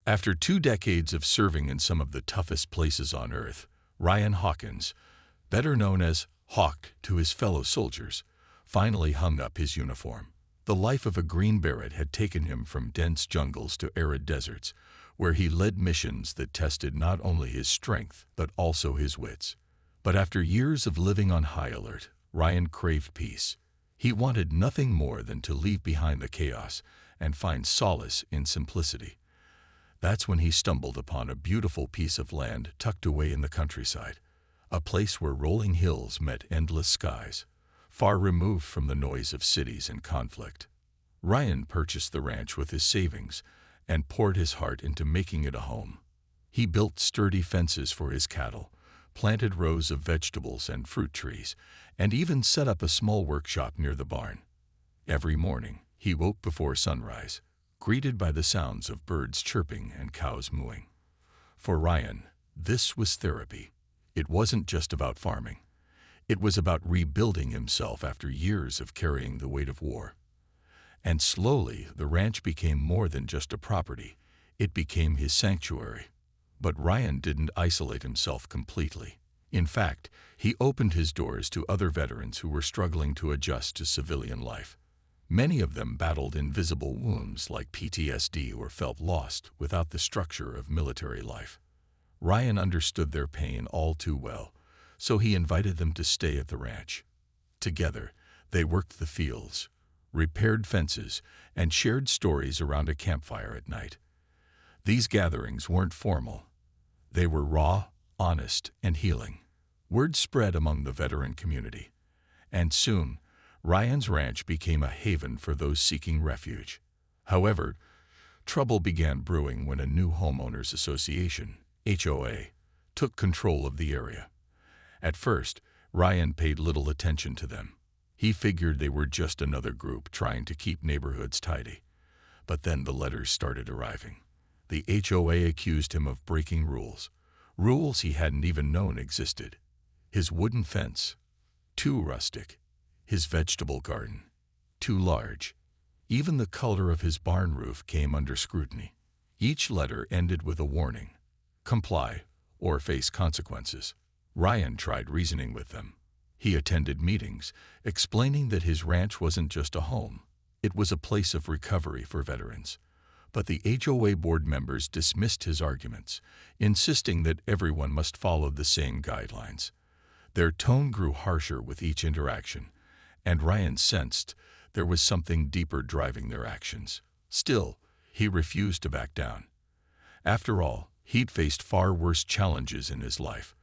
After 2 decades of serving in some of the toughest places on Earth, Ryan Hawkins, better known as Hawk to his fellow soldiers, finally hung up his uniform. The life of a Green Beret had taken him from dense jungles to arid deserts, where he led missions that tested not only his strength but also his wits. But after years of living on high alert, Ryan craved peace. He wanted nothing more than to leave behind the chaos and find solace in simplicity. That's when he stumbled upon a beautiful piece of land tucked away in the countryside, a place where rolling hills met endless skies, far removed from the noise of cities and conflict. Ryan purchased the ranch with his savings and poured his heart into making it a home. He built sturdy fences for his cattle, planted rows of vegetables and fruit trees, and even set up a small workshop near the barn. Every morning, he woke before sunrise, greeted by the sounds of birds chirping and cows mooing. For Ryan, this was therapy. It wasn't just about farming. It was about rebuilding himself after years of carrying the weight of war. And slowly, the ranch became more than just a property. It became his sanctuary. But Ryan didn't isolate himself completely. In fact, he opened his doors to other veterans who were struggling to adjust to civilian life. Many of them battled invisible wounds like PTSD or felt lost without the structure of military life. Ryan understood their pain all too well, so he invited them to stay at the ranch. Together, they worked the fields, repaired fences, and shared stories around a campfire at night. These gatherings weren't formal. They were raw, honest, and healing. Word spread among the veteran community, and soon, Ryan's ranch became a haven for those seeking refuge. However, trouble began brewing when a new homeowners association, HOA, took control of the area. At first, Ryan paid little attention to them. He figured they were just another group trying to keep neighborhoods tidy. But then the letters started arriving. The HOA accused him of breaking rules he hadn't even known existed. His wooden fence, too rustic. His vegetable garden, too large. Even the color of his barn roof came under scrutiny. Each letter ended with a warning: comply or face consequences. Ryan tried reasoning with them. He attended meetings, explaining that his ranch wasn't just a home. It was a place of recovery for veterans. But the HOA board members dismissed his arguments, insisting that everyone must follow the same guidelines. Their tone grew harsher with each interaction, and Ryan sensed there was something deeper driving their actions. Still, he refused to back down. After all, he'd faced far worse challenges in his life.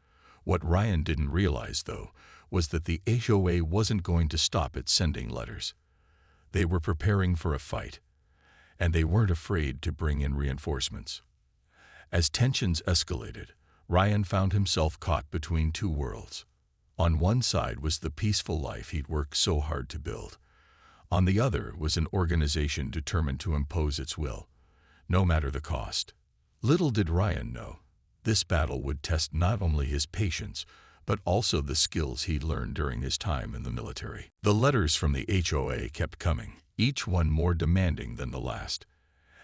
What Ryan didn't realize, though, was that the HOA wasn't going to stop at sending letters. They were preparing for a fight, and they weren't afraid to bring in reinforcements. As tensions escalated, Ryan found himself caught between two worlds. On one side was the peaceful life he'd worked so hard to build. On the other was an organization determined to impose its will, no matter the cost. Little did Ryan know, this battle would test not only his patience, but also the skills he'd learned during his time in the military. The letters from the HOA kept coming, each one more demanding than the last.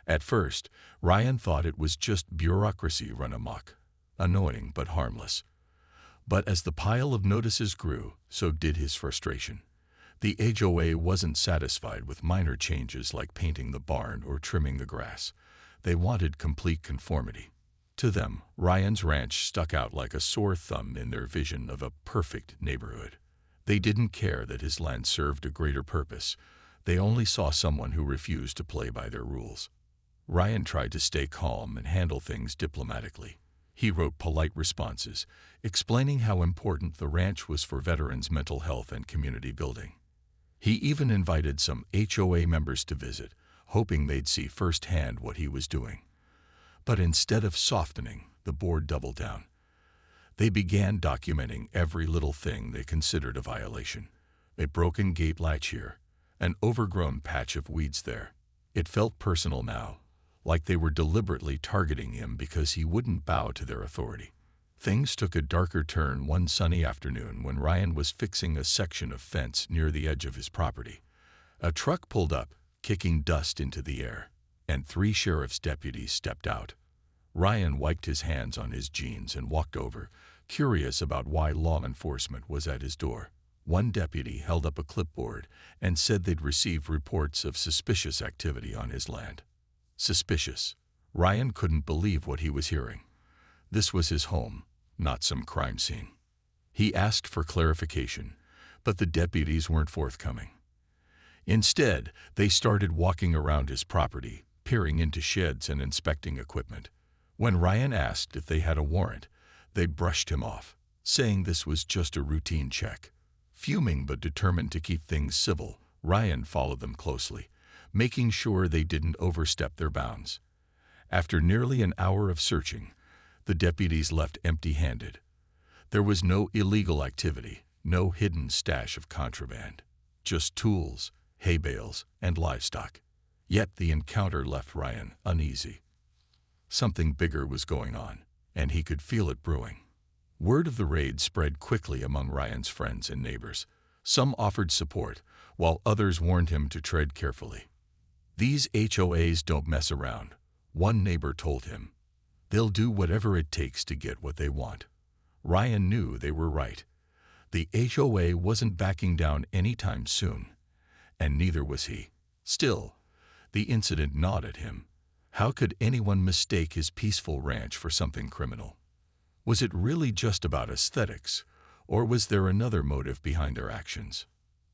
At first, Ryan thought it was just bureaucracy run amok, annoying but harmless. But as the pile of notices grew, so did his frustration. The HOA wasn't satisfied with minor changes like painting the barn or trimming the grass. They wanted complete conformity. To them, Ryan's ranch stuck out like a sore thumb in their vision of a perfect neighborhood. They didn't care that his land served a greater purpose. They only saw someone who refused to play by their rules. Ryan tried to stay calm and handle things diplomatically. He wrote polite responses, explaining how important the ranch was for veterans' mental health and community building. He even invited some HOA members to visit, hoping they'd see firsthand what he was doing. But instead of softening, the board doubled down. They began documenting every little thing they considered a violation. A broken gate latch here, an overgrown patch of weeds there. It felt personal now, like they were deliberately targeting him because he wouldn't bow to their authority. Things took a darker turn one sunny afternoon when Ryan was fixing a section of fence near the edge of his property. A truck pulled up, kicking dust into the air, and 3 sheriff's deputies stepped out. Ryan wiped his hands on his jeans and walked over, curious about why law enforcement was at his door. One deputy held up a clipboard and said they'd received reports of suspicious activity on his land. Suspicious. Ryan couldn't believe what he was hearing. This was his home, not some crime scene. He asked for clarification, but the deputies weren't forthcoming. Instead, they started walking around his property, peering into sheds and inspecting equipment. When Ryan asked if they had a warrant, they brushed him off, saying this was just a routine check. Fuming but determined to keep things civil, Ryan followed them closely, making sure they didn't overstep their bounds. After nearly an hour of searching, the deputies left empty-handed. There was no illegal activity, no hidden stash of contraband, just tools, hay bales, and livestock. Yet the encounter left Ryan uneasy. Something bigger was going on, and he could feel it brewing. Word of the raid spread quickly among Ryan's friends and neighbors. Some offered support, while others warned him to tread carefully. "These HOAs don't mess around," one neighbor told him. "They'll do whatever it takes to get what they want." Ryan knew they were right. The HOA wasn't backing down anytime soon, and neither was he. Still, the incident gnawed at him. How could anyone mistake his peaceful ranch for something criminal? Was it really just about aesthetics, or was there another motive behind their actions?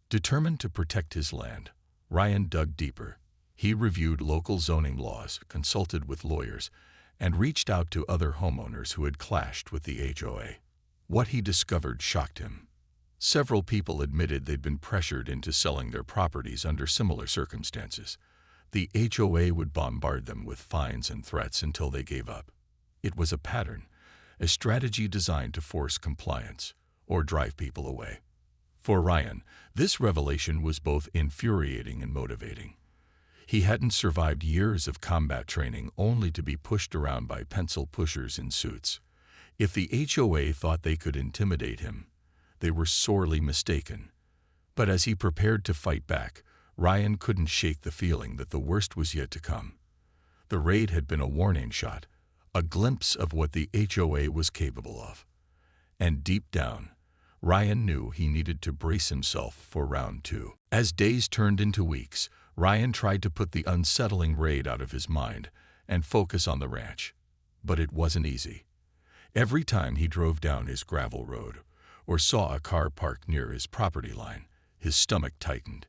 Determined to protect his land, Ryan dug deeper. He reviewed local zoning laws, consulted with lawyers, and reached out to other homeowners who had clashed with the HOA. What he discovered shocked him. Several people admitted they'd been pressured into selling their properties under similar circumstances. The HOA would bombard them with fines and threats until they gave up. It was a pattern, a strategy designed to force compliance or drive people away. For Ryan, this revelation was both infuriating and motivating. He hadn't survived years of combat training only to be pushed around by pencil pushers in suits. If the HOA thought they could intimidate him, they were sorely mistaken. But as he prepared to fight back, Ryan couldn't shake the feeling that the worst was yet to come. The raid had been a warning shot, a glimpse of what the HOA was capable of. And deep down, Ryan knew he needed to brace himself for round two. As days turned into weeks, Ryan tried to put the unsettling raid out of his mind and focus on the ranch. But it wasn't easy. Every time he drove down his gravel road or saw a car parked near his property line, his stomach tightened.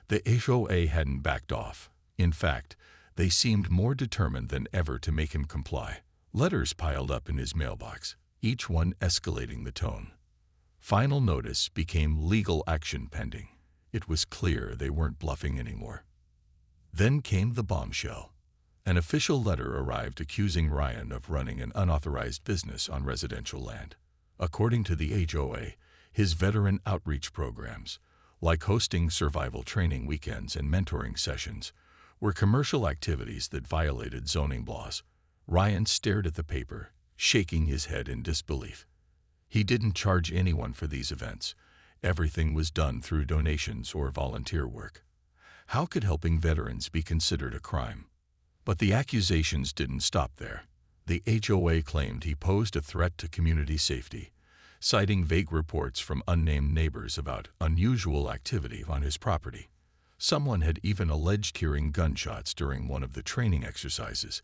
The HOA hadn't backed off. In fact, they seemed more determined than ever to make him comply. Letters piled up in his mailbox, each one escalating the tone. Final notice became legal action pending. It was clear they weren't bluffing anymore. Then came the bombshell. An official letter arrived accusing Ryan of running an unauthorized business on residential land. According to the HOA, his veteran outreach programs, like hosting survival training weekends and mentoring sessions, were commercial activities that violated zoning laws. Ryan stared at the paper, shaking his head in disbelief. He didn't charge anyone for these events. Everything was done through donations or volunteer work. How could helping veterans be considered a crime? But the accusations didn't stop there. The HOA claimed he posed a threat to community safety, citing vague reports from unnamed neighbors about unusual activity on his property. Someone had even alleged hearing gunshots during one of the training exercises,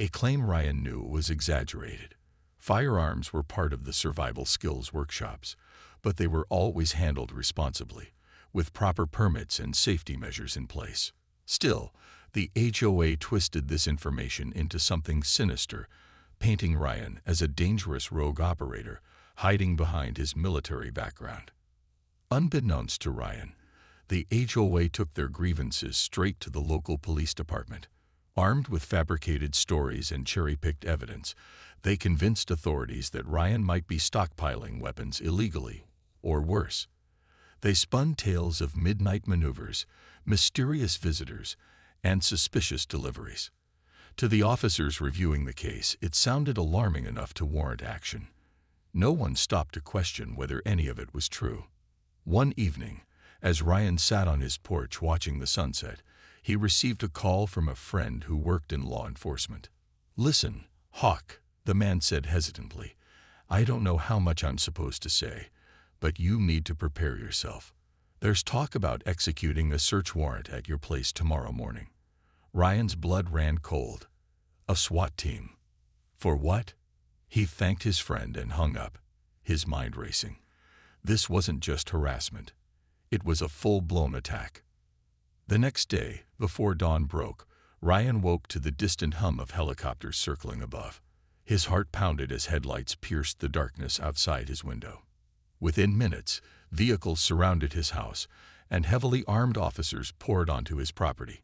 a claim Ryan knew was exaggerated. Firearms were part of the survival skills workshops, but they were always handled responsibly, with proper permits and safety measures in place. Still, the HOA twisted this information into something sinister, painting Ryan as a dangerous rogue operator hiding behind his military background. Unbeknownst to Ryan, the HOA took their grievances straight to the local police department. Armed with fabricated stories and cherry-picked evidence, they convinced authorities that Ryan might be stockpiling weapons illegally, or worse. They spun tales of midnight maneuvers, mysterious visitors, and suspicious deliveries. To the officers reviewing the case, it sounded alarming enough to warrant action. No one stopped to question whether any of it was true. One evening, as Ryan sat on his porch watching the sunset, he received a call from a friend who worked in law enforcement. "Listen, Hawk, the man said hesitantly, I don't know how much I'm supposed to say, but you need to prepare yourself. There's talk about executing a search warrant at your place tomorrow morning. Ryan's blood ran cold. A SWAT team. For what? He thanked his friend and hung up, his mind racing. This wasn't just harassment. It was a full-blown attack. The next day, before dawn broke, Ryan woke to the distant hum of helicopters circling above. His heart pounded as headlights pierced the darkness outside his window. Within minutes, vehicles surrounded his house, and heavily armed officers poured onto his property.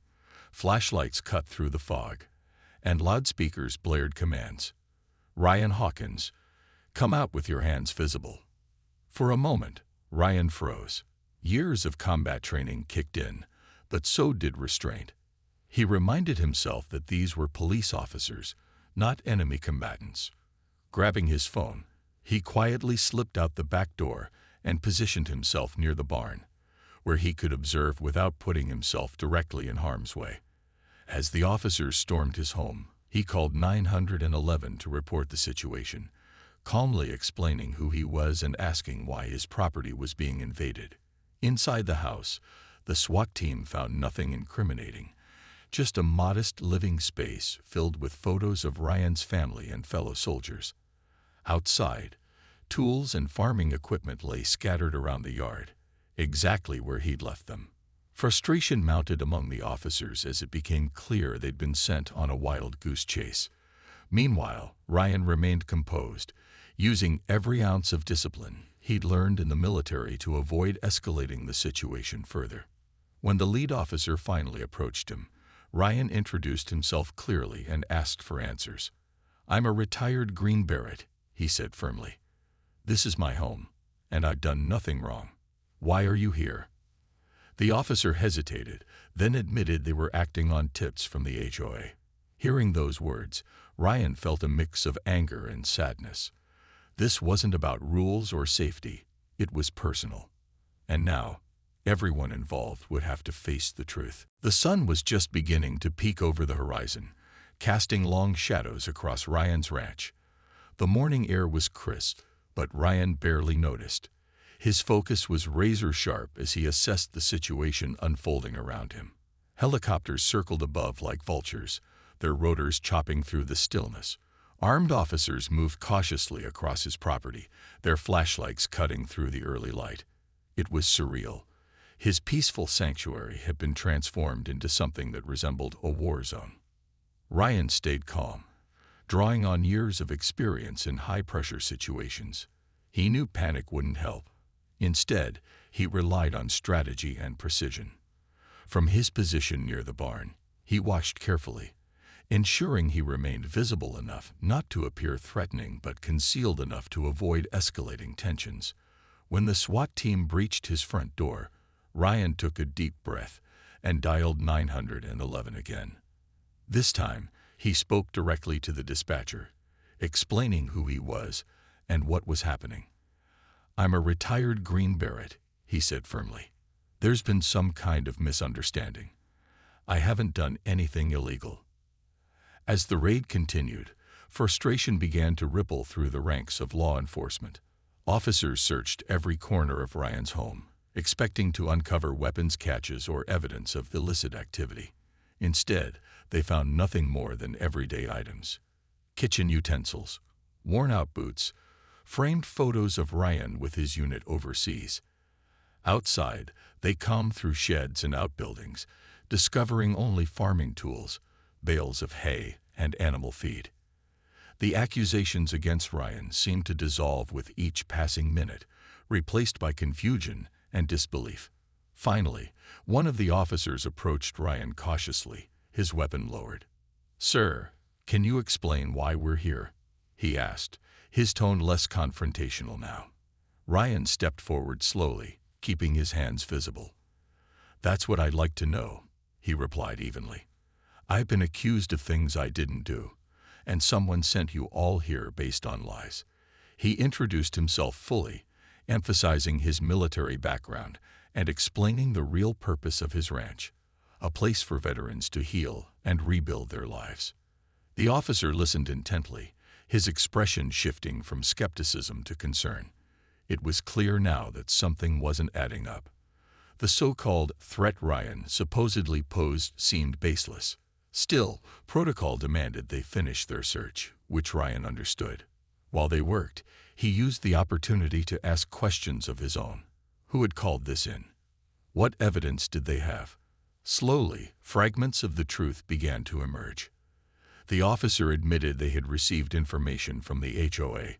Flashlights cut through the fog, and loudspeakers blared commands. Ryan Hawkins, come out with your hands visible. For a moment, Ryan froze. Years of combat training kicked in, but so did restraint. He reminded himself that these were police officers, not enemy combatants. Grabbing his phone, he quietly slipped out the back door and positioned himself near the barn, where he could observe without putting himself directly in harm's way. As the officers stormed his home, he called 911 to report the situation, calmly explaining who he was and asking why his property was being invaded. Inside the house, the SWAT team found nothing incriminating, just a modest living space filled with photos of Ryan's family and fellow soldiers. Outside, tools and farming equipment lay scattered around the yard, exactly where he'd left them. Frustration mounted among the officers as it became clear they'd been sent on a wild goose chase. Meanwhile, Ryan remained composed, using every ounce of discipline he'd learned in the military to avoid escalating the situation further. When the lead officer finally approached him, Ryan introduced himself clearly and asked for answers. I'm a retired Green Beret, he said firmly. This is my home, and I've done nothing wrong. Why are you here? The officer hesitated, then admitted they were acting on tips from the HOA. Hearing those words, Ryan felt a mix of anger and sadness. This wasn't about rules or safety, it was personal. And now, everyone involved would have to face the truth. The sun was just beginning to peek over the horizon, casting long shadows across Ryan's ranch. The morning air was crisp, but Ryan barely noticed. His focus was razor-sharp as he assessed the situation unfolding around him. Helicopters circled above like vultures, their rotors chopping through the stillness. Armed officers moved cautiously across his property, their flashlights cutting through the early light. It was surreal. His peaceful sanctuary had been transformed into something that resembled a war zone. Ryan stayed calm, drawing on years of experience in high-pressure situations. He knew panic wouldn't help. Instead, he relied on strategy and precision. From his position near the barn, he watched carefully, ensuring he remained visible enough not to appear threatening but concealed enough to avoid escalating tensions. When the SWAT team breached his front door, Ryan took a deep breath and dialed 911 again. This time, he spoke directly to the dispatcher, explaining who he was and what was happening. I'm a retired Green Beret, he said firmly. There's been some kind of misunderstanding. I haven't done anything illegal. As the raid continued, frustration began to ripple through the ranks of law enforcement. Officers searched every corner of Ryan's home, expecting to uncover weapons caches or evidence of illicit activity. Instead, they found nothing more than everyday items. Kitchen utensils, worn-out boots, framed photos of Ryan with his unit overseas. Outside, they combed through sheds and outbuildings, discovering only farming tools, bales of hay, and animal feed. The accusations against Ryan seemed to dissolve with each passing minute, replaced by confusion and disbelief. Finally, one of the officers approached Ryan cautiously, his weapon lowered. "Sir, can you explain why we're here?" he asked, his tone less confrontational now. Ryan stepped forward slowly, keeping his hands visible. "That's what I'd like to know," he replied evenly. "I've been accused of things I didn't do, and someone sent you all here based on lies." He introduced himself fully, emphasizing his military background and explaining the real purpose of his ranch, a place for veterans to heal and rebuild their lives. The officer listened intently, his expression shifting from skepticism to concern. It was clear now that something wasn't adding up. The so-called threat Ryan supposedly posed seemed baseless. Still, protocol demanded they finish their search, which Ryan understood. While they worked, he used the opportunity to ask questions of his own. Who had called this in? What evidence did they have? Slowly, fragments of the truth began to emerge. The officer admitted they had received information from the HOA,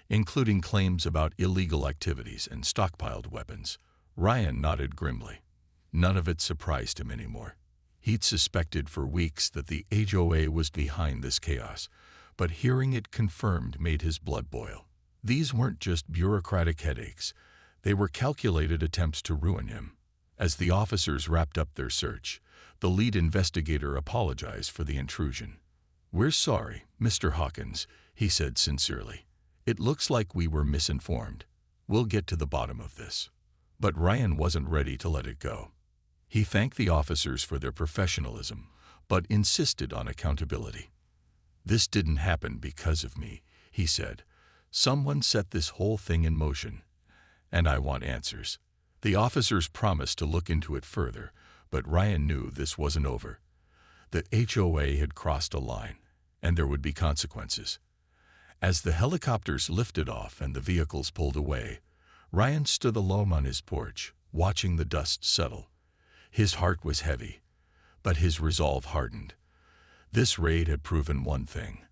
including claims about illegal activities and stockpiled weapons. Ryan nodded grimly. None of it surprised him anymore. He'd suspected for weeks that the HOA was behind this chaos, but hearing it confirmed made his blood boil. These weren't just bureaucratic headaches. They were calculated attempts to ruin him. As the officers wrapped up their search, the lead investigator apologized for the intrusion. "We're sorry, Mr. Hawkins," he said sincerely. "It looks like we were misinformed. We'll get to the bottom of this." But Ryan wasn't ready to let it go. He thanked the officers for their professionalism, but insisted on accountability. "This didn't happen because of me," he said. "Someone set this whole thing in motion, and I want answers." The officers promised to look into it further, but Ryan knew this wasn't over. The HOA had crossed a line, and there would be consequences. As the helicopters lifted off and the vehicles pulled away, Ryan stood alone on his porch, watching the dust settle. His heart was heavy, but his resolve hardened. This raid had proven one thing.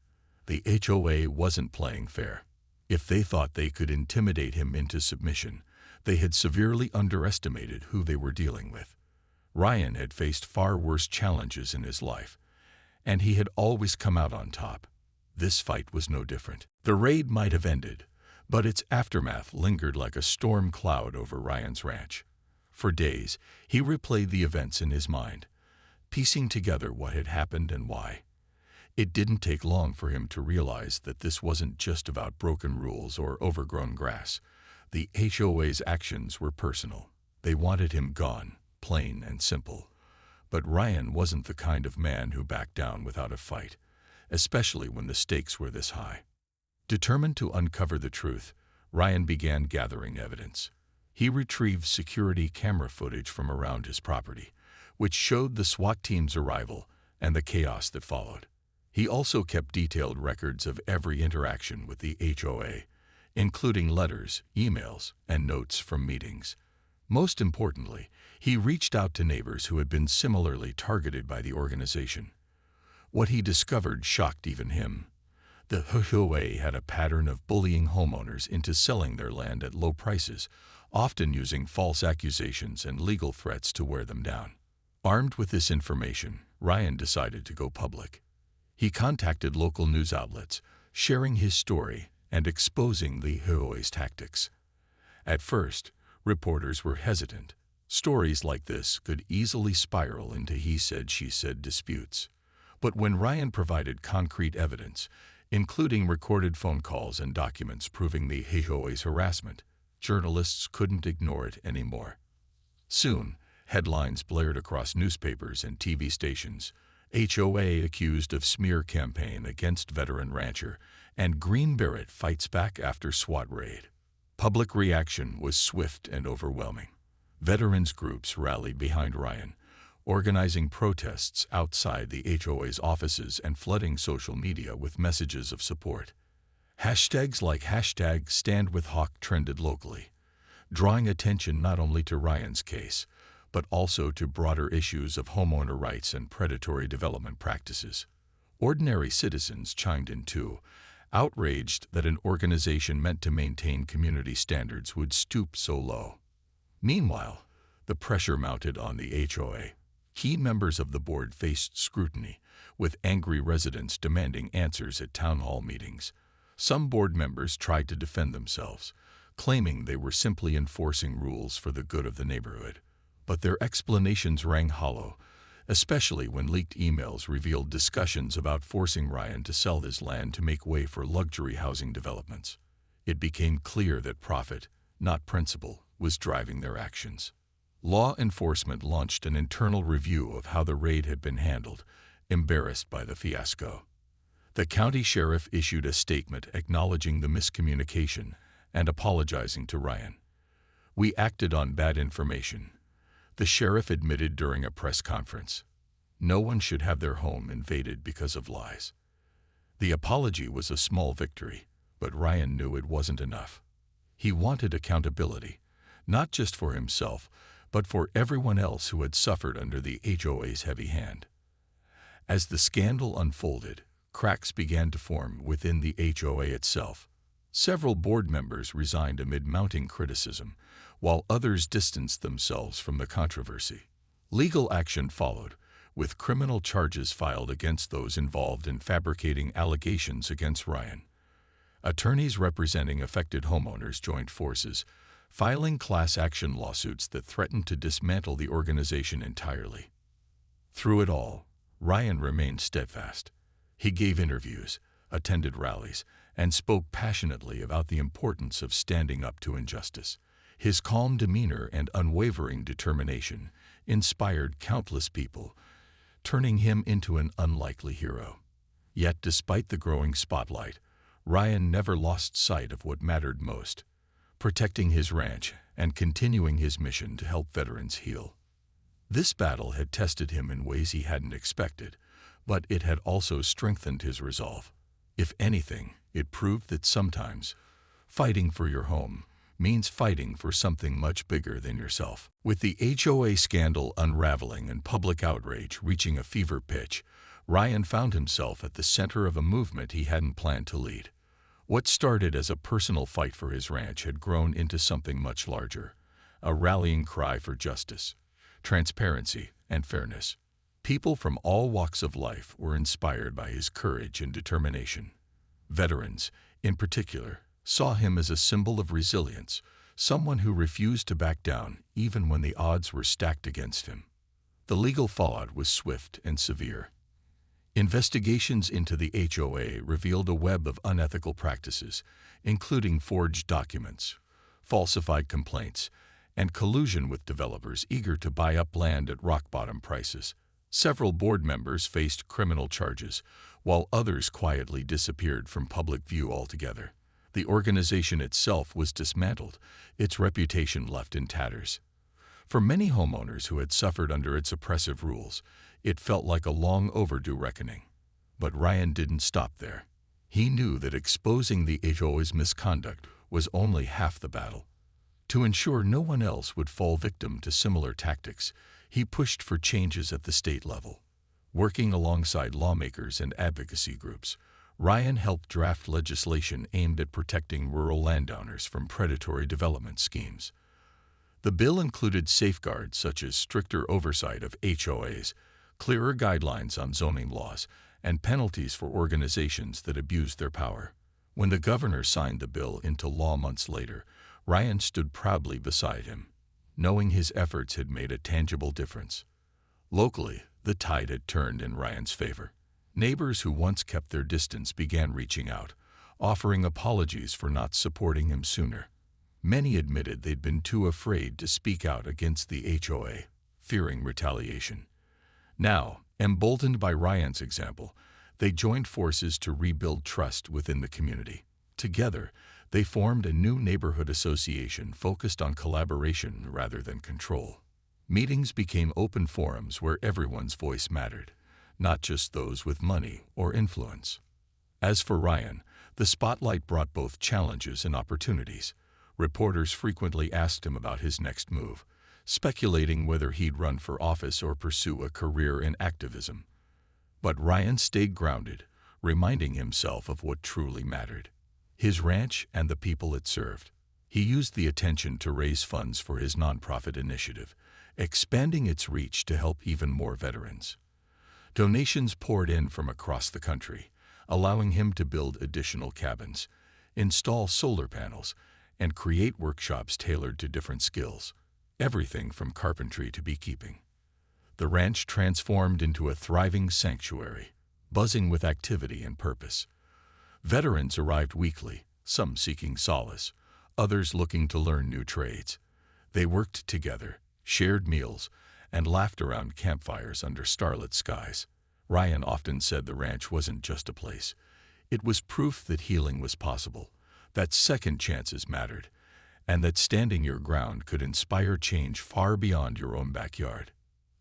The HOA wasn't playing fair. If they thought they could intimidate him into submission, they had severely underestimated who they were dealing with. Ryan had faced far worse challenges in his life, and he had always come out on top. This fight was no different. The raid might have ended, but its aftermath lingered like a storm cloud over Ryan's ranch. For days, he replayed the events in his mind, piecing together what had happened and why. It didn't take long for him to realize that this wasn't just about broken rules or overgrown grass. The HOA's actions were personal. They wanted him gone, plain and simple. But Ryan wasn't the kind of man who backed down without a fight, especially when the stakes were this high. Determined to uncover the truth, Ryan began gathering evidence. He retrieved security camera footage from around his property, which showed the SWAT team's arrival and the chaos that followed. He also kept detailed records of every interaction with the HOA, including letters, emails, and notes from meetings. Most importantly, he reached out to neighbors who had been similarly targeted by the organization. What he discovered shocked even him. The HOA had a pattern of bullying homeowners into selling their land at low prices, often using false accusations and legal threats to wear them down. Armed with this information, Ryan decided to go public. He contacted local news outlets, sharing his story and exposing the HOA's tactics. At first, reporters were hesitant. Stories like this could easily spiral into he-said, she-said disputes. But when Ryan provided concrete evidence, including recorded phone calls and documents proving the HOA's harassment, journalists couldn't ignore it anymore. Soon, headlines blared across newspapers and TV stations. HOA accused of smear campaign against veteran rancher, and Green Beret fights back after SWAT raid. Public reaction was swift and overwhelming. Veterans groups rallied behind Ryan, organizing protests outside the HOA's offices and flooding social media with messages of support. Hashtags like #StandWithHawk trended locally, drawing attention not only to Ryan's case, but also to broader issues of homeowner rights and predatory development practices. Ordinary citizens chimed in too, outraged that an organization meant to maintain community standards would stoop so low. Meanwhile, the pressure mounted on the HOA. Key members of the board faced scrutiny, with angry residents demanding answers at town hall meetings. Some board members tried to defend themselves, claiming they were simply enforcing rules for the good of the neighborhood. But their explanations rang hollow, especially when leaked emails revealed discussions about forcing Ryan to sell his land to make way for luxury housing developments. It became clear that profit, not principle, was driving their actions. Law enforcement launched an internal review of how the raid had been handled, embarrassed by the fiasco. The county sheriff issued a statement acknowledging the miscommunication and apologizing to Ryan. "We acted on bad information," the sheriff admitted during a press conference. No one should have their home invaded because of lies. The apology was a small victory, but Ryan knew it wasn't enough. He wanted accountability, not just for himself, but for everyone else who had suffered under the HOA's heavy hand. As the scandal unfolded, cracks began to form within the HOA itself. Several board members resigned amid mounting criticism, while others distanced themselves from the controversy. Legal action followed, with criminal charges filed against those involved in fabricating allegations against Ryan. Attorneys representing affected homeowners joined forces, filing class action lawsuits that threatened to dismantle the organization entirely. Through it all, Ryan remained steadfast. He gave interviews, attended rallies, and spoke passionately about the importance of standing up to injustice. His calm demeanor and unwavering determination inspired countless people, turning him into an unlikely hero. Yet, despite the growing spotlight, Ryan never lost sight of what mattered most: protecting his ranch and continuing his mission to help veterans heal. This battle had tested him in ways he hadn't expected, but it had also strengthened his resolve. If anything, it proved that sometimes fighting for your home means fighting for something much bigger than yourself. With the HOA scandal unraveling and public outrage reaching a fever pitch, Ryan found himself at the center of a movement he hadn't planned to lead. What started as a personal fight for his ranch had grown into something much larger, a rallying cry for justice, transparency, and fairness. People from all walks of life were inspired by his courage and determination. Veterans, in particular, saw him as a symbol of resilience, someone who refused to back down even when the odds were stacked against him. The legal fallout was swift and severe. Investigations into the HOA revealed a web of unethical practices, including forged documents, falsified complaints, and collusion with developers eager to buy up land at rock-bottom prices. Several board members faced criminal charges, while others quietly disappeared from public view altogether. The organization itself was dismantled, its reputation left in tatters. For many homeowners who had suffered under its oppressive rules, it felt like a long overdue reckoning. But Ryan didn't stop there. He knew that exposing the HOA's misconduct was only half the battle. To ensure no one else would fall victim to similar tactics, he pushed for changes at the state level. Working alongside lawmakers and advocacy groups, Ryan helped draft legislation aimed at protecting rural landowners from predatory development schemes. The bill included safeguards such as stricter oversight of HOAs, clearer guidelines on zoning laws, and penalties for organizations that abused their power. When the governor signed the bill into law months later, Ryan stood proudly beside him, knowing his efforts had made a tangible difference. Locally, the tide had turned in Ryan's favor. Neighbors who once kept their distance began reaching out, offering apologies for not supporting him sooner. Many admitted they'd been too afraid to speak out against the HOA, fearing retaliation. Now, emboldened by Ryan's example, they joined forces to rebuild trust within the community. Together, they formed a new neighborhood association focused on collaboration rather than control. Meetings became open forums where everyone's voice mattered, not just those with money or influence. As for Ryan, the spotlight brought both challenges and opportunities. Reporters frequently asked him about his next move, speculating whether he'd run for office or pursue a career in activism. But Ryan stayed grounded, reminding himself of what truly mattered: his ranch and the people it served. He used the attention to raise funds for his nonprofit initiative, expanding its reach to help even more veterans. Donations poured in from across the country, allowing him to build additional cabins, install solar panels, and create workshops tailored to different skills, everything from carpentry to beekeeping. The ranch transformed into a thriving sanctuary, buzzing with activity and purpose. Veterans arrived weekly, some seeking solace, others looking to learn new trades. They worked together, shared meals, and laughed around campfires under starlit skies. Ryan often said the ranch wasn't just a place. It was proof that healing was possible, that second chances mattered, and that standing your ground could inspire change far beyond your own backyard.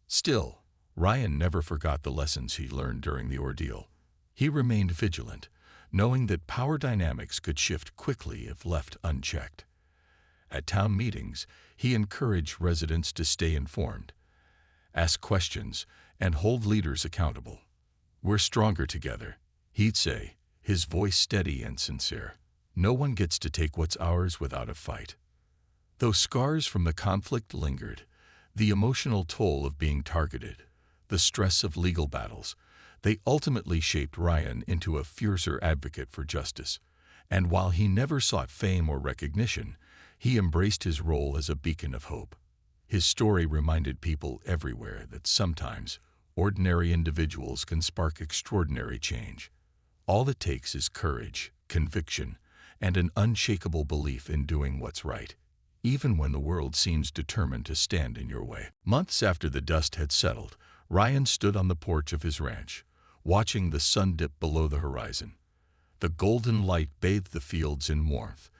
Still, Ryan never forgot the lessons he learned during the ordeal. He remained vigilant, knowing that power dynamics could shift quickly if left unchecked. At town meetings, he encouraged residents to stay informed, ask questions, and hold leaders accountable. "We're stronger together," he'd say, his voice steady and sincere. "No one gets to take what's ours without a fight." Though scars from the conflict lingered, the emotional toll of being targeted, the stress of legal battles, they ultimately shaped Ryan into a fiercer advocate for justice. And while he never sought fame or recognition, he embraced his role as a beacon of hope. His story reminded people everywhere that sometimes ordinary individuals can spark extraordinary change. All it takes is courage, conviction, and an unshakable belief in doing what's right, even when the world seems determined to stand in your way. Months after the dust had settled, Ryan stood on the porch of his ranch, watching the sun dip below the horizon. The golden light bathed the fields in warmth,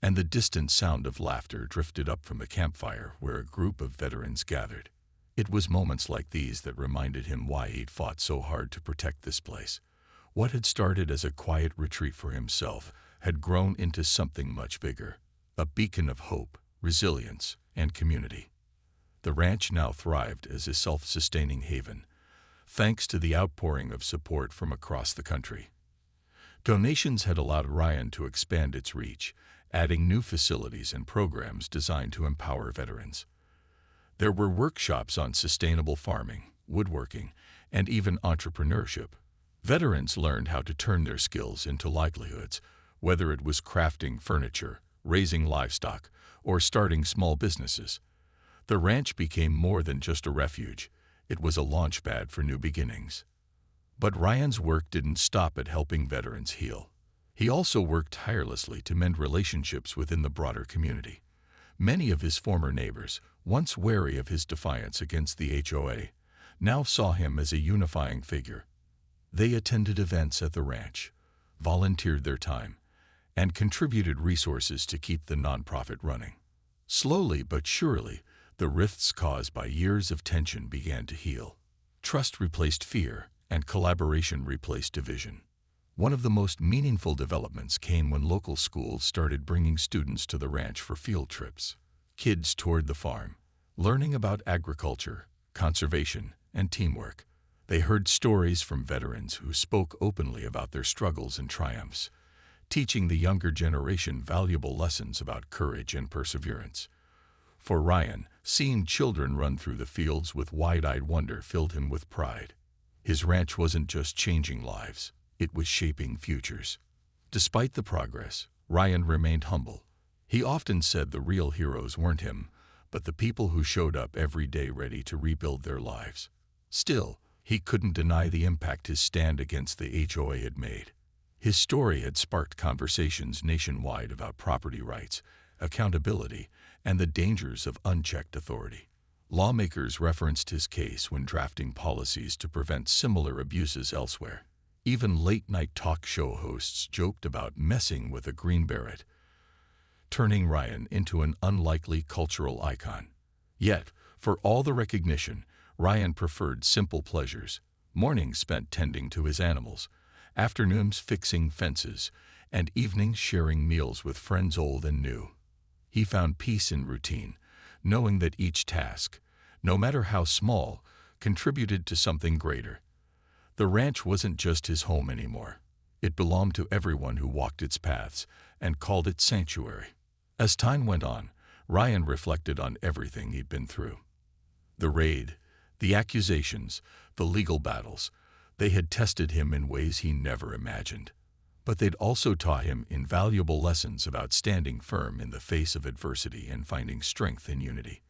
and the distant sound of laughter drifted up from the campfire where a group of veterans gathered. It was moments like these that reminded him why he'd fought so hard to protect this place. What had started as a quiet retreat for himself had grown into something much bigger, a beacon of hope, resilience, and community. The ranch now thrived as a self-sustaining haven, thanks to the outpouring of support from across the country. Donations had allowed Ryan to expand its reach, adding new facilities and programs designed to empower veterans. There were workshops on sustainable farming, woodworking, and even entrepreneurship. Veterans learned how to turn their skills into livelihoods, whether it was crafting furniture, raising livestock, or starting small businesses. The ranch became more than just a refuge. It was a launchpad for new beginnings. But Ryan's work didn't stop at helping veterans heal. He also worked tirelessly to mend relationships within the broader community. Many of his former neighbors, once wary of his defiance against the HOA, now saw him as a unifying figure. They attended events at the ranch, volunteered their time, and contributed resources to keep the nonprofit running. Slowly but surely, the rifts caused by years of tension began to heal. Trust replaced fear, and collaboration replaced division. One of the most meaningful developments came when local schools started bringing students to the ranch for field trips. Kids toured the farm, learning about agriculture, conservation, and teamwork. They heard stories from veterans who spoke openly about their struggles and triumphs, teaching the younger generation valuable lessons about courage and perseverance. For Ryan, seeing children run through the fields with wide-eyed wonder filled him with pride. His ranch wasn't just changing lives, it was shaping futures. Despite the progress, Ryan remained humble. He often said the real heroes weren't him, but the people who showed up every day ready to rebuild their lives. Still, he couldn't deny the impact his stand against the HOA had made. His story had sparked conversations nationwide about property rights, accountability, and the dangers of unchecked authority. Lawmakers referenced his case when drafting policies to prevent similar abuses elsewhere. Even late-night talk show hosts joked about messing with a green beret, turning Ryan into an unlikely cultural icon. Yet, for all the recognition, Ryan preferred simple pleasures, mornings spent tending to his animals, afternoons fixing fences, and evenings sharing meals with friends old and new. He found peace in routine, knowing that each task, no matter how small, contributed to something greater. The ranch wasn't just his home anymore. It belonged to everyone who walked its paths and called it sanctuary. As time went on, Ryan reflected on everything he'd been through. The raid, the accusations, the legal battles, they had tested him in ways he never imagined. But they'd also taught him invaluable lessons about standing firm in the face of adversity and finding strength in unity.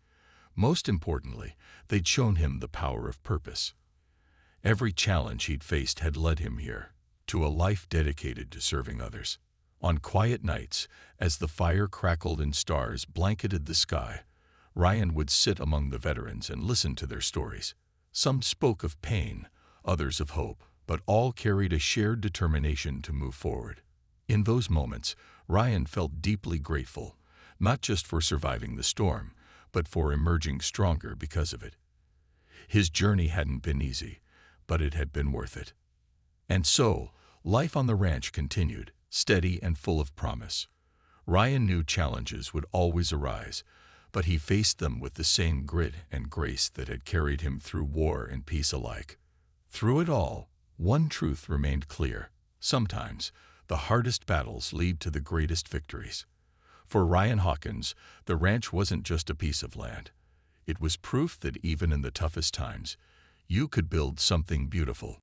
Most importantly, they'd shown him the power of purpose. Every challenge he'd faced had led him here, to a life dedicated to serving others. On quiet nights, as the fire crackled and stars blanketed the sky, Ryan would sit among the veterans and listen to their stories. Some spoke of pain, others of hope, but all carried a shared determination to move forward. In those moments, Ryan felt deeply grateful, not just for surviving the storm, but for emerging stronger because of it. His journey hadn't been easy, but it had been worth it. And so, life on the ranch continued, steady and full of promise. Ryan knew challenges would always arise, but he faced them with the same grit and grace that had carried him through war and peace alike. Through it all, one truth remained clear. Sometimes, the hardest battles lead to the greatest victories. For Ryan Hawkins, the ranch wasn't just a piece of land. It was proof that even in the toughest times, you could build something beautiful.